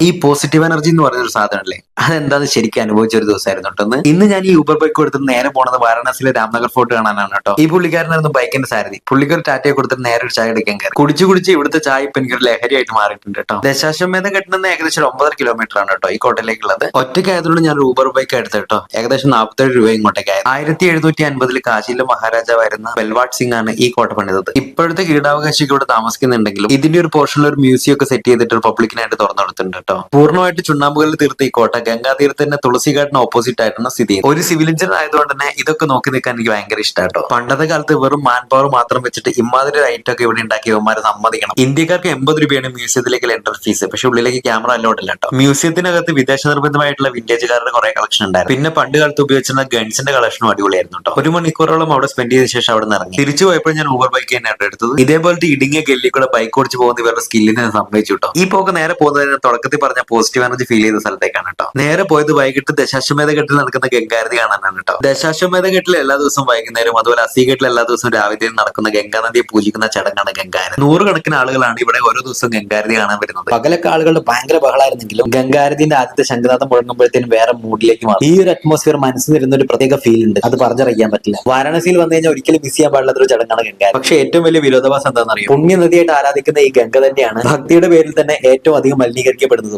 ഈ positive energy എന്ന് പറയുന്ന ഒരു സാധനമല്ലേ, അതെന്താന്ന് ശരിക്കും അനുഭവിച്ച ഒരു ദിവസമായിരുന്നു കേട്ടോ. ഇന്ന് ഞാൻ ഈ ഊബർ ബൈക്ക് കൊടുത്ത് നേരെ പോണത് വാരണാസിയിലെ രാംനഗർ ഫോർട്ട് കാണാനാണ് കേട്ടോ. ഈ പുള്ളിക്കാരനായിരുന്നു ബൈക്കിന്റെ സാരഥി. പുള്ളിക്കൊരു ടാറ്റയെ കൊടുത്തിട്ട് നേരെ ഒരു ചായ എടുക്കാൻ കയറി. കുടിച്ച് കുടിച്ച് ഇവിടുത്തെ ചായ ഇപ്പൊ എനിക്കൊരു ലഹരിയായിട്ട് മാറിയിട്ടുണ്ട് കേട്ടോ. ദശാശ്വമേധ കെട്ടുന്ന ഏകദേശം 9.5 കിലോമീറ്റർ ആണ് കേട്ടോ ഈ കോട്ടയിലേക്കുള്ളത്. ഒറ്റയ്ക്കായതുകൊണ്ട് ഞാൻ ഒരു ഊബർ ബൈക്ക് എടുത്തു കേട്ടോ. ഏകദേശം 47 രൂപ ഇങ്ങോട്ടേക്കായി. 1750 കാശിയിലെ മഹാരാജാവായിരുന്ന ബൽവാഡ് സിംഗ് ആണ് ഈ കോട്ട പണിതത്. ഇപ്പോഴത്തെ കീടാവകാശിക്ക് ഇവിടെ താമസിക്കുന്നുണ്ടെങ്കിലും ഇതിന്റെ ഒരു പോർഷനിൽ ഒരു മ്യൂസിയം ഒക്കെ സെറ്റ് ചെയ്തിട്ട് പബ്ലിക്കിനായിട്ട് തുറന്നു കൊടുത്തിട്ടുണ്ട് കേട്ടോ. പൂർണ്ണമായിട്ട് ചുണ്ണാമ്പുകളിൽ തീർത്ത ഈ കോട്ട ഗംഗാതീരത്തിന്റെ തുളസിഘാട്ടിന് ഓപ്പോസിറ്റ് ആയിട്ടാണ് സ്ഥിതി ചെയ്യുന്നത്. ഒരു സിവിൽ എഞ്ചിനീയർ ആയതുകൊണ്ട് തന്നെ ഇതൊക്കെ നോക്കി നിൽക്കാൻ എനിക്ക് ഭയങ്കര ഇഷ്ടമാട്ടോ. പണ്ടത്തെ കാലത്ത് വെറും മാൻ പവർ മാത്രം വെച്ചിട്ട് ഇമാതിരി ഐറ്റം ഒക്കെ ഇവിടെ ഉണ്ടാക്കി ഇവന്മാരെ സമ്മതിക്കണം. ഇന്ത്യക്കാർക്ക് 80 രൂപയാണ് മ്യൂസിയത്തിലേക്ക് എൻട്രി ഫീസ്. പക്ഷെ ഉള്ളിലേക്ക് ക്യാമറ അലോഡ് ഇല്ല കേട്ടോ. മ്യൂസിയത്തിനകത്ത് വിദേശ നിർബന്ധമായിട്ടുള്ള വിന്റേജുകാരുടെ കുറെ കളക്ഷൻ ഉണ്ടായിരുന്നു. പിന്നെ പണ്ട് കാലത്ത് ഉപയോഗിച്ചിരുന്ന ഗൺസിന്റെ കളക്ഷനും അടിപൊളിയായിരുന്നു കേട്ടോ. 1 മണിക്കൂറോളം അവിടെ സ്പെൻഡ് ചെയ്ത ശേഷം അവിടെ നിന്ന് ഇറങ്ങി. തിരിച്ചു പോയപ്പോൾ ഞാൻ ഊബർ ബൈക്ക് തന്നെയാണ് എടുത്തത്. ഇതേപോലത്തെ ഇടുങ്ങിയ ഗല്ലി കൂടെ ബൈക്ക് ഓടിച്ച് പോകുന്ന ഇവരുടെ സ്കില്ലിനെ സമ്മതിച്ചു കേട്ടോ. ഈ പോക്ക് നേരെ പോകുന്നതിന് തുടക്കത്തിൽ പറഞ്ഞ പോസിറ്റീവ് എനർജി ഫീൽ ചെയ്ത സ്ഥലത്തേക്കാണ് കേട്ടോ. നേരെ പോയത് വൈകിട്ട് ദശാശ്വമേധ ഘട്ടിൽ നടക്കുന്ന ഗംഗാരതി കാണാനാണ് കേട്ടോ. ദശാശ്വമേധ ഘട്ടിൽ എല്ലാ ദിവസവും വൈകുന്നേരം, അതുപോലെ അസീഘട്ടിൽ എല്ലാ ദിവസവും രാവിലെയും നടക്കുന്ന ഗംഗാനദിയെ പൂജിക്കുന്ന ചടങ്ങാണ് ഗംഗാരതി. 100 കണക്കിന് ആളുകളാണ് ഇവിടെ ഓരോ ദിവസവും ഗംഗാരതി കാണാൻ വരുന്നത്. പകലൊക്കെ ആളുകളുടെ ഭയങ്കര ബഹളായിരുന്നെങ്കിലും ഗംഗാരതിന്റെ ആദ്യത്തെ ശംഖനാഥം മുഴങ്ങുമ്പോഴത്തേനും വേറെ മൂഡിലേക്ക് മാറും. ഈ ഒരു അറ്റ്മോസ്ഫിയർ മനസ്സിൽ വരുന്ന ഒരു പ്രത്യേക ഫീൽ ഉണ്ട്. അത് പറഞ്ഞറിയിക്കാൻ പറ്റില്ല. വാരണാസിയിൽ വന്നു കഴിഞ്ഞാൽ ഒരിക്കലും മിസ് ചെയ്യാൻ പാടില്ലാത്ത ഒരു ചടങ്ങാണ് ഗംഗാരതി. പക്ഷെ ഏറ്റവും വലിയ വിരോധാഭാസം എന്താണെന്ന് അറിയാം. പുണ്യനദിയായിട്ട് ആരാധിക്കുന്ന ഈ ഗംഗ തന്നെയാണ് ഭക്തിയുടെ പേരിൽ തന്നെ ഏറ്റവും അധികം മലിനീകരിക്കപ്പെടുന്നത്.